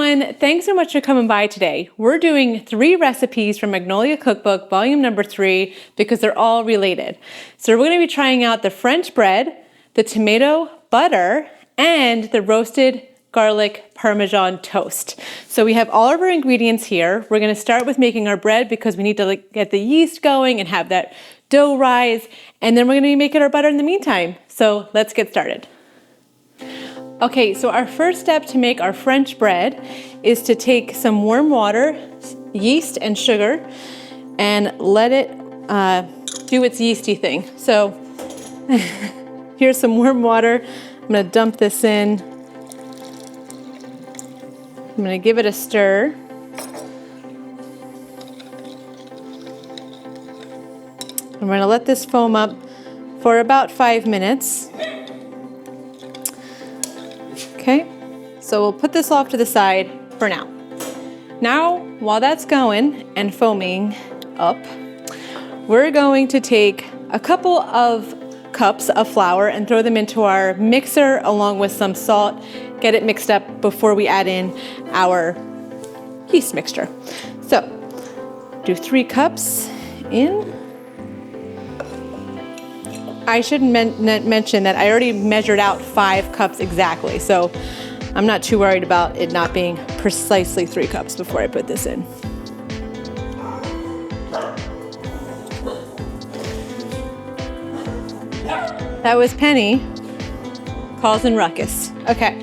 everyone, thanks so much for coming by today. We're doing 3 recipes from Magnolia Cookbook, volume number 3, because they're all related. So we're going to be trying out the French bread, the tomato butter, and the roasted garlic Parmesan toast. So we have all of our ingredients here. We're going to start with making our bread because we need to get the yeast going and have that dough rise, and then we're going to be making our butter in the meantime. So let's get started. Okay, so our first step to make our French bread is to take some warm water, yeast and sugar, and let it do its yeasty thing. So here's some warm water. I'm going to dump this in. I'm going to give it a stir. I'm going to let this foam up for about 5 minutes. Okay, so we'll put this off to the side for now. Now, while that's going and foaming up, we're going to take a couple of cups of flour and throw them into our mixer along with some salt. Get it mixed up before we add in our yeast mixture. So, do 3 cups in. I should mention that I already measured out 5 cups exactly, so I'm not too worried about it not being precisely 3 cups before I put this in. That was Penny causing ruckus. Okay,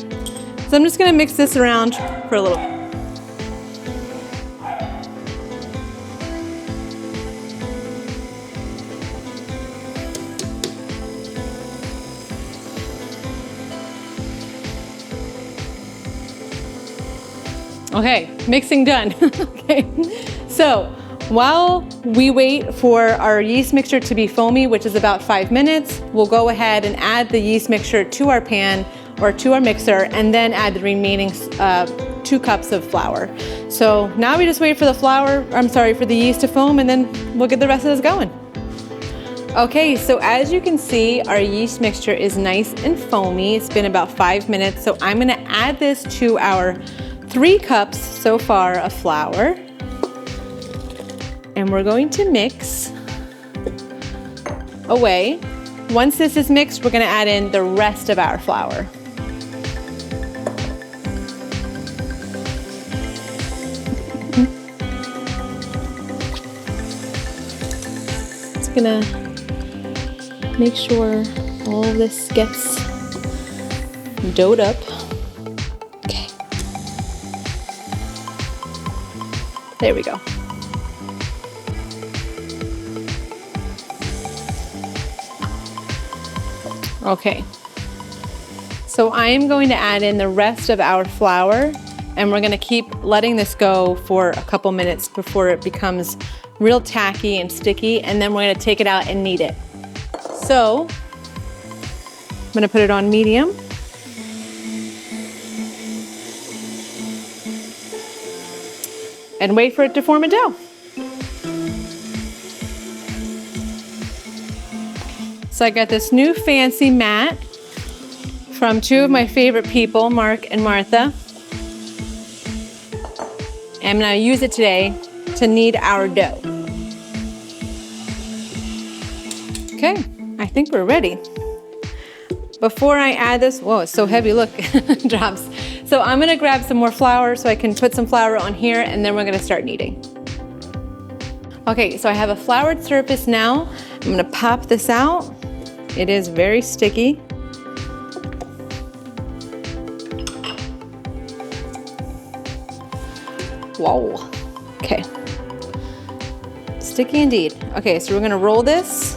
so I'm just gonna mix this around for a little bit. Okay, mixing done. Okay, so while we wait for our yeast mixture to be foamy, which is about 5 minutes, we'll go ahead and add the yeast mixture to our pan or to our mixer and then add the remaining 2 cups of flour. So now we just wait for the yeast to foam, and then we'll get the rest of this going. Okay, so as you can see, our yeast mixture is nice and foamy. It's been about 5 minutes, so I'm gonna add this to our 3 cups so far of flour, and we're going to mix away. Once this is mixed, we're going to add in the rest of our flour. It's going to make sure all of this gets doughed up. There we go. Okay, so I am going to add in the rest of our flour, and we're gonna keep letting this go for a couple minutes before it becomes real tacky and sticky, and then we're gonna take it out and knead it. So, I'm gonna put it on medium. And wait for it to form a dough. So I got this new fancy mat from 2 of my favorite people, Mark and Martha. And I'm gonna use it today to knead our dough. Okay, I think we're ready. Before I add this, whoa, it's so heavy, look, it drops. So I'm gonna grab some more flour so I can put some flour on here, and then we're gonna start kneading. Okay, so I have a floured surface now. I'm gonna pop this out. It is very sticky. Whoa, okay. Sticky indeed. Okay, so we're gonna roll this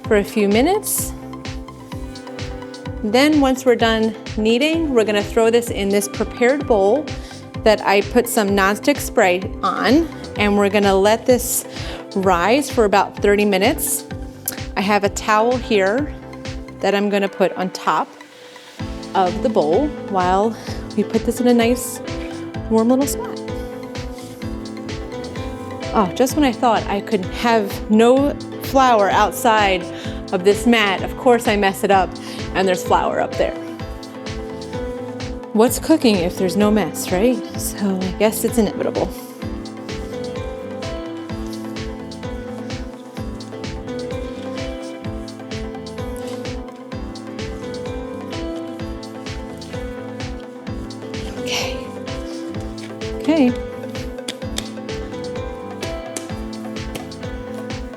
for a few minutes. Then once we're done kneading, we're gonna throw this in this prepared bowl that I put some nonstick spray on, and we're gonna let this rise for about 30 minutes. I have a towel here that I'm gonna put on top of the bowl while we put this in a nice warm little spot. Oh, just when I thought I could have no flour outside of this mat, of course I mess it up and there's flour up there. what's cooking if there's no mess, right? So I guess it's inevitable. Okay.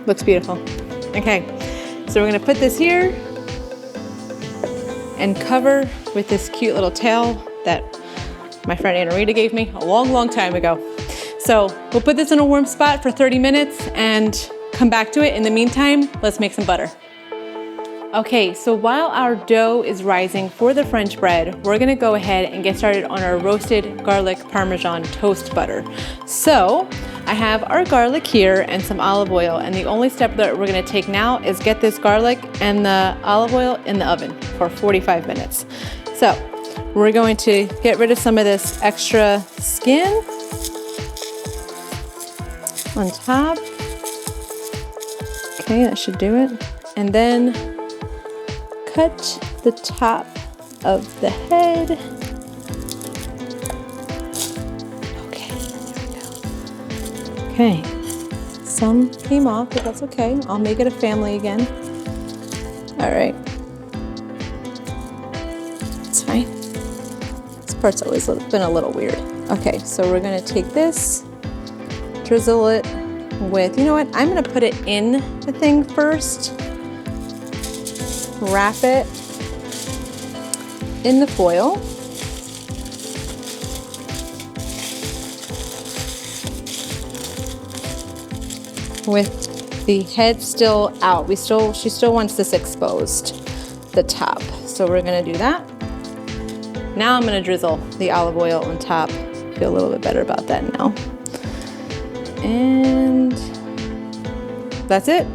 Looks beautiful. Okay, so we're gonna put this here and cover with this cute little tail that my friend Anna Rita gave me a long, long time ago. So we'll put this in a warm spot for 30 minutes and come back to it. In the meantime, let's make some butter. Okay, so while our dough is rising for the French bread, we're gonna go ahead and get started on our roasted garlic Parmesan toast butter. So I have our garlic here and some olive oil, and the only step that we're gonna take now is get this garlic and the olive oil in the oven for 45 minutes. So we're going to get rid of some of this extra skin on top. Okay, that should do it. And then cut the top of the head. Okay, there we go. Okay, some came off, but that's okay. I'll make it a family again. All right. It's fine. This part's always been a little weird. Okay, so we're gonna take this, drizzle it with, you know what? I'm gonna put it in the thing first. Wrap it in the foil. With the head still out. She still wants this exposed, the top. So we're gonna do that. Now I'm gonna drizzle the olive oil on top. Feel a little bit better about that now. And that's it.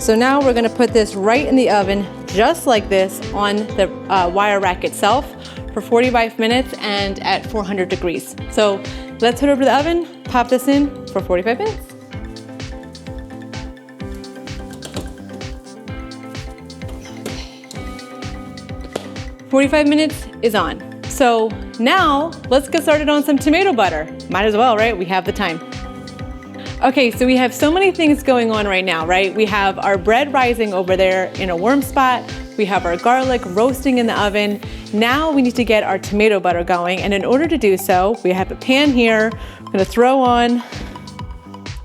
So now we're gonna put this right in the oven, just like this, on the wire rack itself for 45 minutes and at 400 degrees. So let's head over to the oven, pop this in for 45 minutes. Okay. 45 minutes is on. So now let's get started on some tomato butter. Might as well, right? We have the time. Okay, so we have so many things going on right now, right? We have our bread rising over there in a warm spot. We have our garlic roasting in the oven. Now we need to get our tomato butter going. And in order to do so, we have a pan here. We're gonna throw on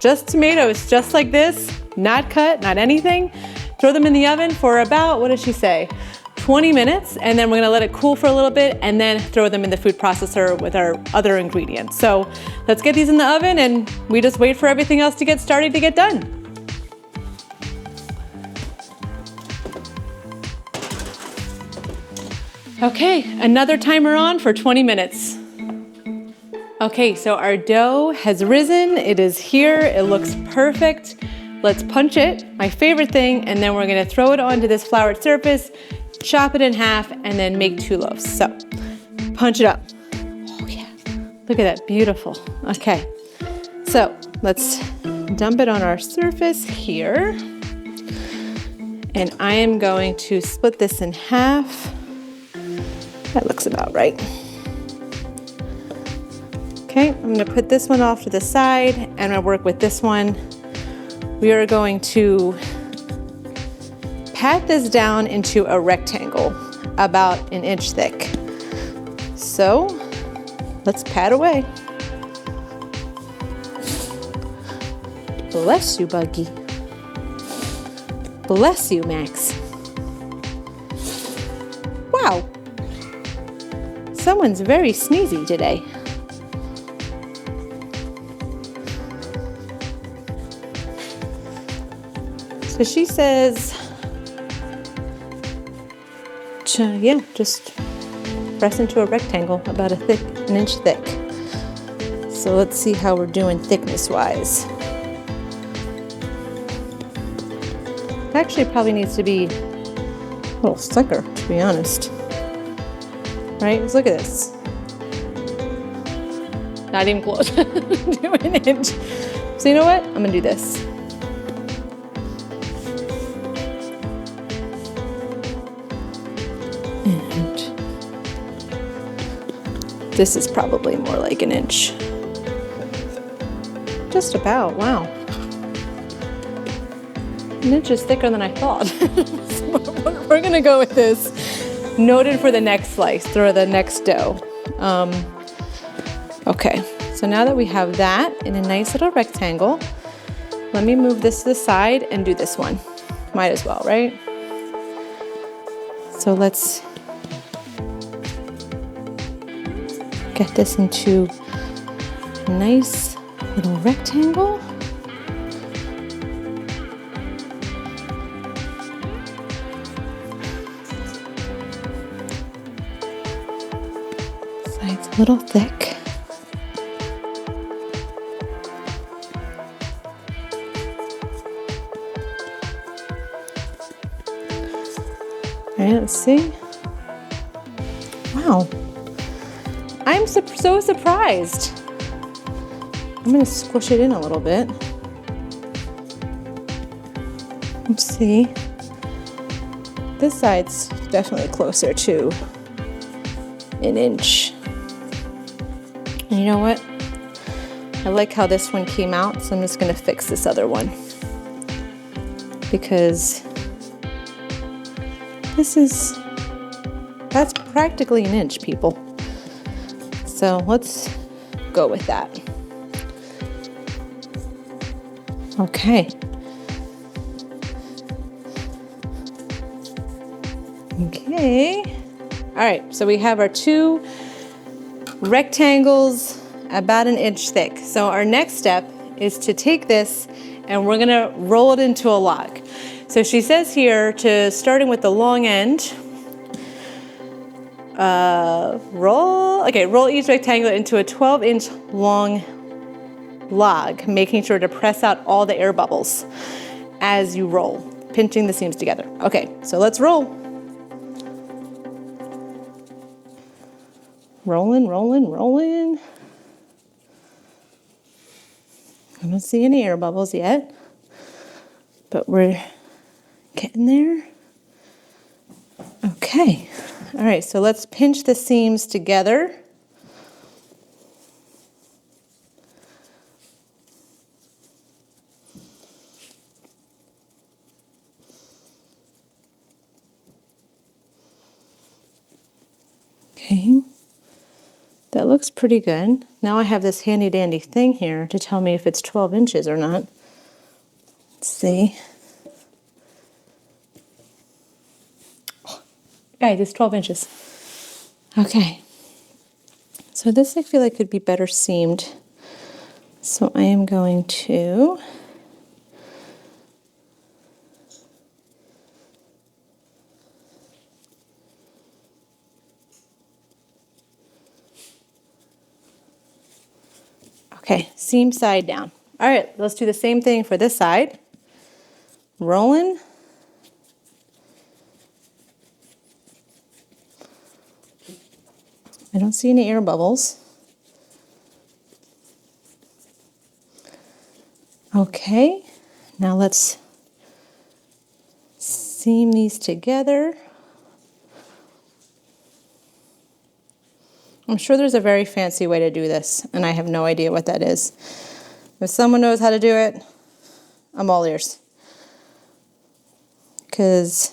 just tomatoes, just like this, not cut, not anything. Throw them in the oven for about, what did she say? 20 minutes, and then we're gonna let it cool for a little bit and then throw them in the food processor with our other ingredients. So let's get these in the oven and we just wait for everything else to get started to get done. Okay, another timer on for 20 minutes. Okay, so our dough has risen, it is here, it looks perfect. Let's punch it, my favorite thing, and then we're gonna throw it onto this floured surface, chop it in half, and then make 2 loaves. So, punch it up. Oh yeah, look at that, beautiful. Okay, so let's dump it on our surface here. And I am going to split this in half. That looks about right. Okay, I'm gonna put this one off to the side and I'll work with this one. We are going to pat this down into a rectangle about 1 inch thick. So let's pat away. Bless you, Buggy. Bless you, Max. Wow, someone's very sneezy today. So she says, yeah, just press into a rectangle about 1 inch thick. So let's see how we're doing thickness-wise. It actually probably needs to be a little thicker, to be honest. Right? Let's look at this. Not even close to 1 inch. So you know what? I'm gonna do this. This is probably more like an inch. Just about, wow. An inch is thicker than I thought. So we're gonna go with this. Noted for the next slice, or the next dough. Okay, so now that we have that in a nice little rectangle, let me move this to the side and do this one. Might as well, right? So let's get this into a nice little rectangle. Side's a little thick. All right, let's see. Wow. I'm so surprised. I'm gonna squish it in a little bit. Let's see. This side's definitely closer to an inch. And you know what? I like how this one came out, so I'm just gonna fix this other one. Because that's practically an inch, people. So let's go with that. Okay. Okay. All right, so we have our two rectangles about an inch thick. So our next step is to take this and we're gonna roll it into a log. So she says here to starting with the long end, roll each rectangle into a 12-inch long log, making sure to press out all the air bubbles as you roll, pinching the seams together. Okay, so let's roll. Rolling, rolling, rolling. I don't see any air bubbles yet, but we're getting there. Okay, all right, so let's pinch the seams together. Okay, that looks pretty good. Now I have this handy dandy thing here to tell me if it's 12 inches or not. Let's see. Guys, it's 12 inches. Okay. So this I feel like could be better seamed. So I am going to okay, seam side down. All right, let's do the same thing for this side. Rolling. I don't see any air bubbles. Okay, now let's seam these together. I'm sure there's a very fancy way to do this, and I have no idea what that is. If someone knows how to do it, I'm all ears. Because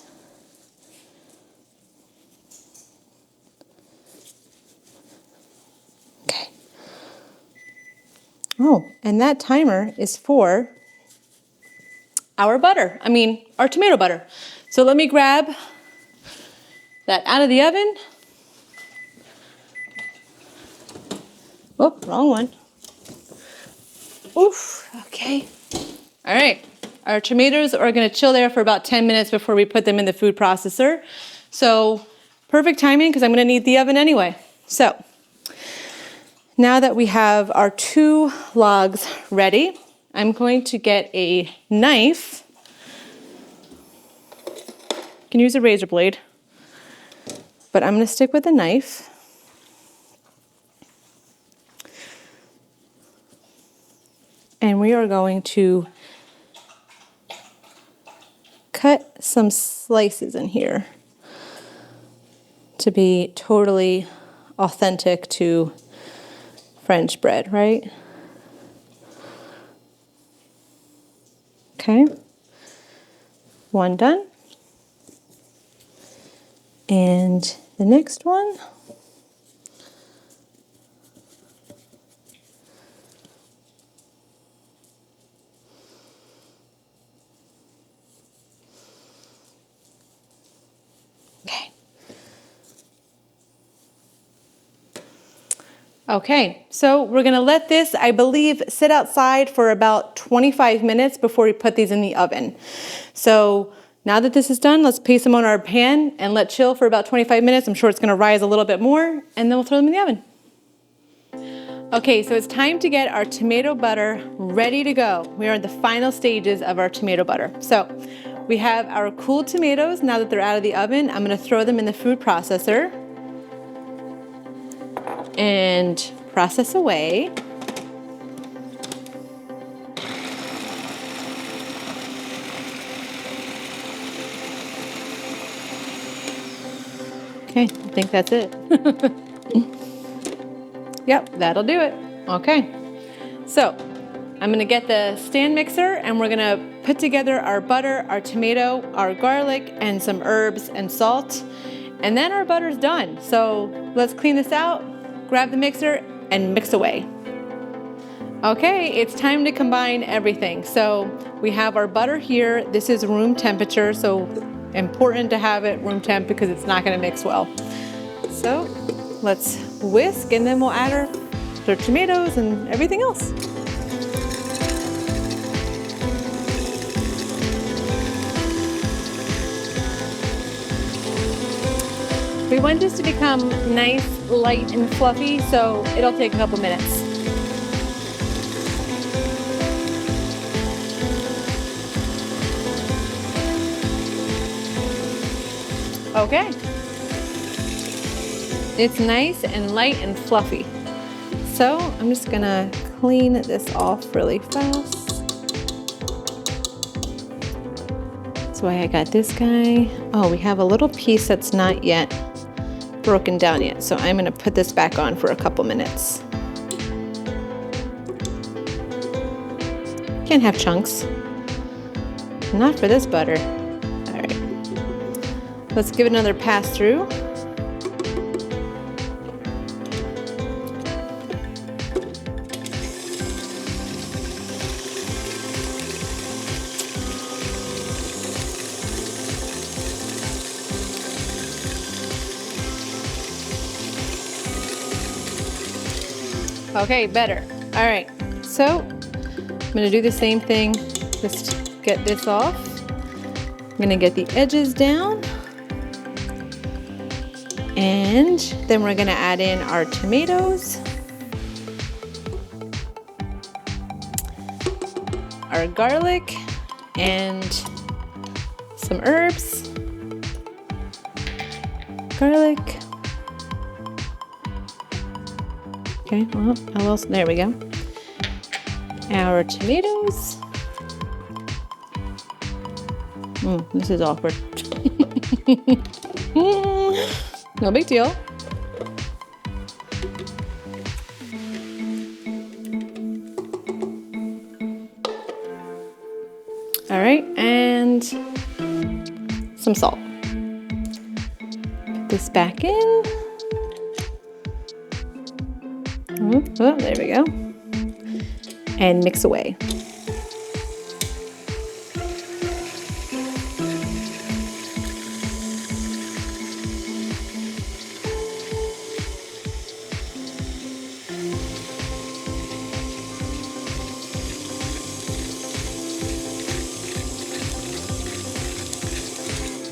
okay. Oh, and that timer is for our butter. Our tomato butter. So let me grab that out of the oven. Oh, wrong one. Oof, okay. All right, our tomatoes are gonna chill there for about 10 minutes before we put them in the food processor. So perfect timing because I'm gonna need the oven anyway. So now that we have our two logs ready, I'm going to get a knife. You can use a razor blade, but I'm gonna stick with a knife. And we are going to cut some slices in here to be totally authentic to French bread, right? Okay. One done. And the next one. Okay. Okay, so we're gonna let this, I believe, sit outside for about 25 minutes before we put these in the oven. So now that this is done, let's place them on our pan and let chill for about 25 minutes. I'm sure it's gonna rise a little bit more, and then we'll throw them in the oven. Okay, so it's time to get our tomato butter ready to go. We are in the final stages of our tomato butter. So we have our cooled tomatoes. Now that they're out of the oven, I'm gonna throw them in the food processor and process away. Okay, I think that's it. Yep, that'll do it. Okay, so I'm gonna get the stand mixer and we're gonna put together our butter, our tomato, our garlic, and some herbs and salt. And then our butter's done. So let's clean this out, grab the mixer, and mix away. Okay, it's time to combine everything. So we have our butter here. This is room temperature, so important to have it room temp because it's not gonna mix well. So let's whisk and then we'll add our tomatoes and everything else. We want this to become nice, light, and fluffy, so it'll take a couple minutes. Okay. It's nice and light and fluffy. So I'm just gonna clean this off really fast. So I got this guy. Oh, we have a little piece that's not yet broken down yet. So I'm gonna put this back on for a couple minutes. Can't have chunks. Not for this butter. All right. Let's give it another pass through. Okay, better. All right, so I'm gonna do the same thing, just get this off. I'm gonna get the edges down. And then we're gonna add in our tomatoes, our garlic, and some herbs. Garlic. Okay, well, how else? There we go. Our tomatoes. This is awkward. No big deal. All right, and some salt. Put this back in. Oh, there we go. And mix away.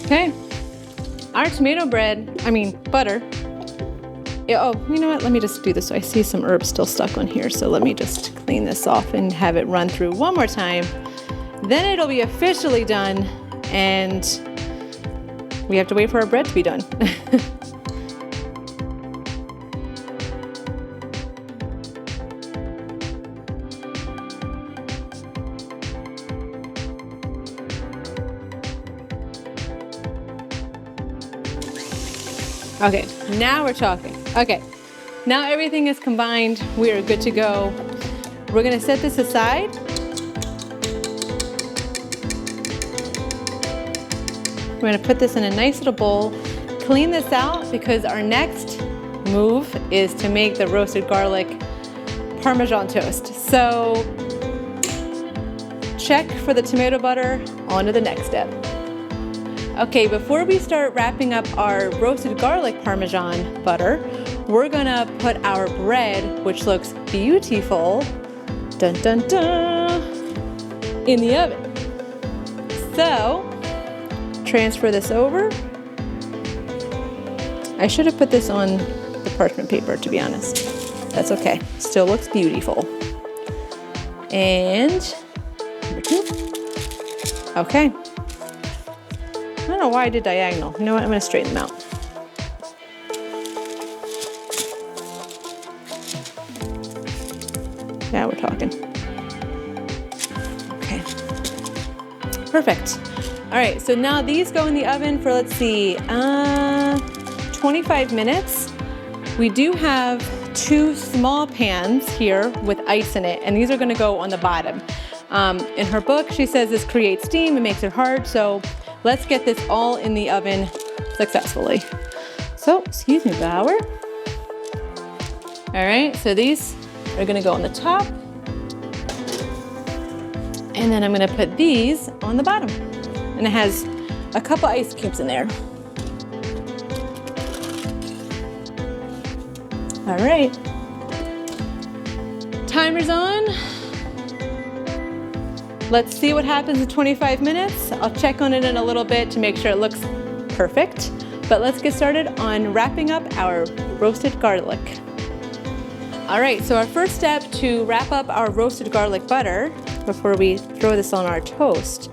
Okay, our tomato butter. Oh, you know what? Let me just do this. I see some herbs still stuck on here, so let me just clean this off and have it run through one more time. Then it'll be officially done, and we have to wait for our bread to be done. Okay, now we're talking. Okay, Now everything is combined. We are good to go. We're gonna set this aside. We're gonna put this in a nice little bowl, clean this out because our next move is to make the roasted garlic Parmesan toast. So check for the tomato butter, on to the next step. Okay, before we start wrapping up our roasted garlic Parmesan butter, we're gonna put our bread, which looks beautiful, dun dun dun, in the oven. So, transfer this over. I should have put this on the parchment paper, to be honest. That's okay, still looks beautiful. And number 2. Okay. I don't know why I did diagonal. You know what, I'm gonna straighten them out. Now we're talking. Okay. Perfect. All right, so now these go in the oven for, let's see, 25 minutes. We do have 2 small pans here with ice in it, and these are gonna go on the bottom. In her book, she says this creates steam, it makes it hard, so let's get this all in the oven successfully. So, excuse me, Bauer. All right, so these are gonna go on the top. And then I'm gonna put these on the bottom. And it has a couple ice cubes in there. All right. Timer's on. Let's see what happens in 25 minutes. I'll check on it in a little bit to make sure it looks perfect. But let's get started on wrapping up our roasted garlic. All right, so our first step to wrap up our roasted garlic butter before we throw this on our toast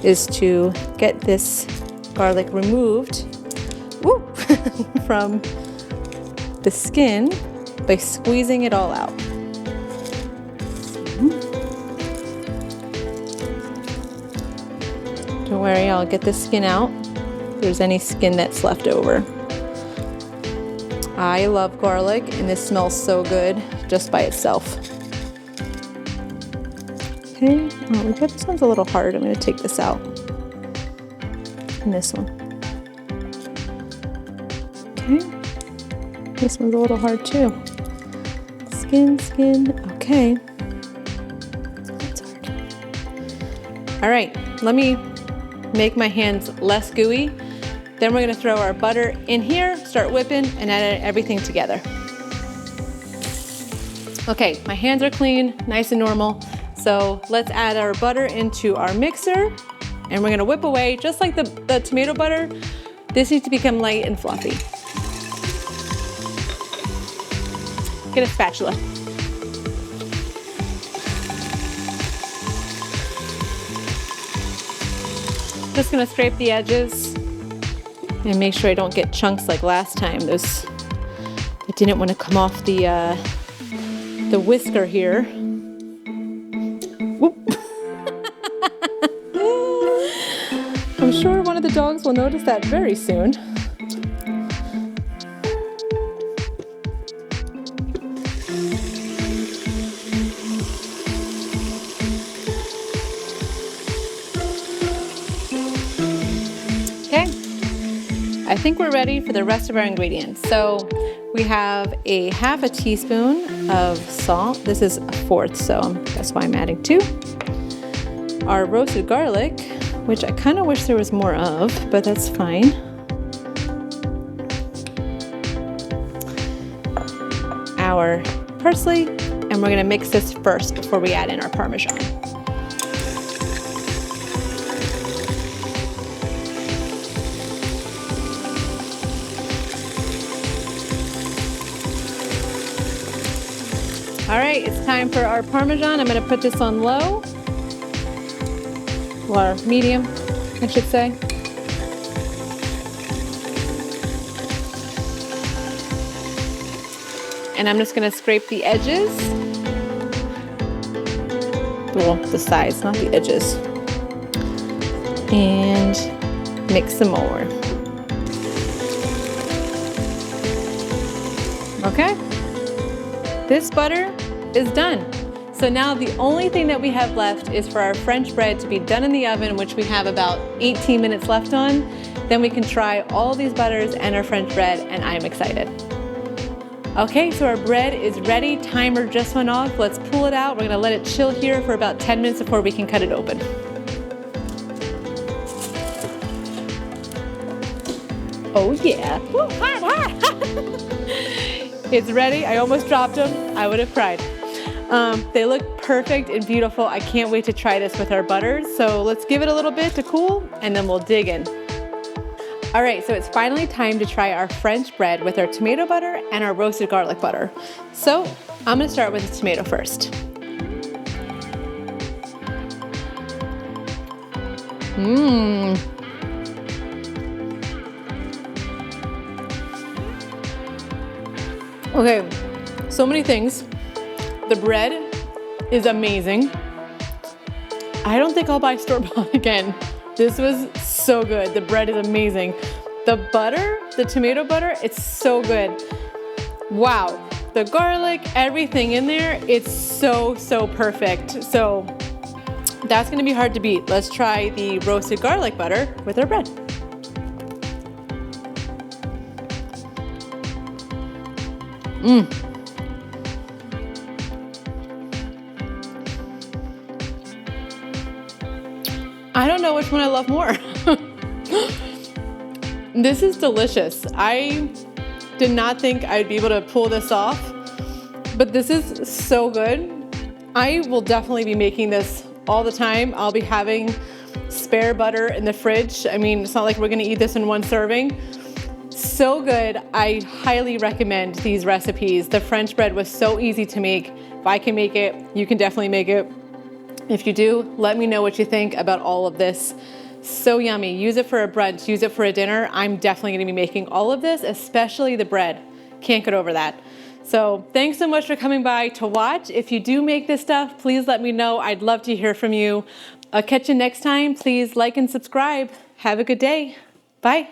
is to get this garlic removed from the skin by squeezing it all out. Don't worry, I'll get the skin out if there's any skin that's left over. I love garlic, and this smells so good just by itself. Okay, oh, this one's a little hard. I'm going to take this out. And this one. Okay, this one's a little hard too. Skin, okay. That's hard. All right, let me make my hands less gooey. Then we're gonna throw our butter in here, start whipping, and add everything together. Okay, my hands are clean, nice and normal. So let's add our butter into our mixer, and we're gonna whip away, just like the tomato butter. This needs to become light and fluffy. Get a spatula. Just gonna scrape the edges and make sure I don't get chunks like last time. I didn't want to come off the whisker here. Whoop. I'm sure one of the dogs will notice that very soon. I think we're ready for the rest of our ingredients. So we have a half a teaspoon of salt. This is 1/4, so that's why I'm adding 2. Our roasted garlic, which I kind of wish there was more of, but that's fine. Our parsley, and we're gonna mix this first before we add in our Parmesan. All right, it's time for our Parmesan. I'm gonna put this on low, or medium, I should say. And I'm just gonna scrape the edges. Well, the sides, not the edges. And mix them over. Okay. This butter is done. So now the only thing that we have left is for our French bread to be done in the oven, which we have about 18 minutes left on. Then we can try all these butters and our French bread, and I'm excited. Okay, so our bread is ready. Timer just went off. Let's pull it out. We're gonna let it chill here for about 10 minutes before we can cut it open. Oh yeah, woo, hot, hot. It's ready. I almost dropped them. I would have cried. They look perfect and beautiful. I can't wait to try this with our butters. So let's give it a little bit to cool and then we'll dig in. All right, so it's finally time to try our French bread with our tomato butter and our roasted garlic butter. So I'm gonna start with the tomato first. Okay, so many things. The bread is amazing. I don't think I'll buy store-bought again. This was so good. The bread is amazing. The butter, the tomato butter, it's so good. Wow, the garlic, everything in there, it's so, so perfect. So that's gonna be hard to beat. Let's try the roasted garlic butter with our bread. I don't know which one I love more. This is delicious. I did not think I'd be able to pull this off, but this is so good. I will definitely be making this all the time. I'll be having spare butter in the fridge. I mean, it's not like we're gonna eat this in one serving. So good. I highly recommend these recipes. The French bread was so easy to make. If I can make it, you can definitely make it. If you do, let me know what you think about all of this. So yummy. Use it for a brunch, use it for a dinner. I'm definitely gonna be making all of this, especially the bread. Can't get over that. So thanks so much for coming by to watch. If you do make this stuff, please let me know. I'd love to hear from you. I'll catch you next time. Please like and subscribe. Have a good day. Bye.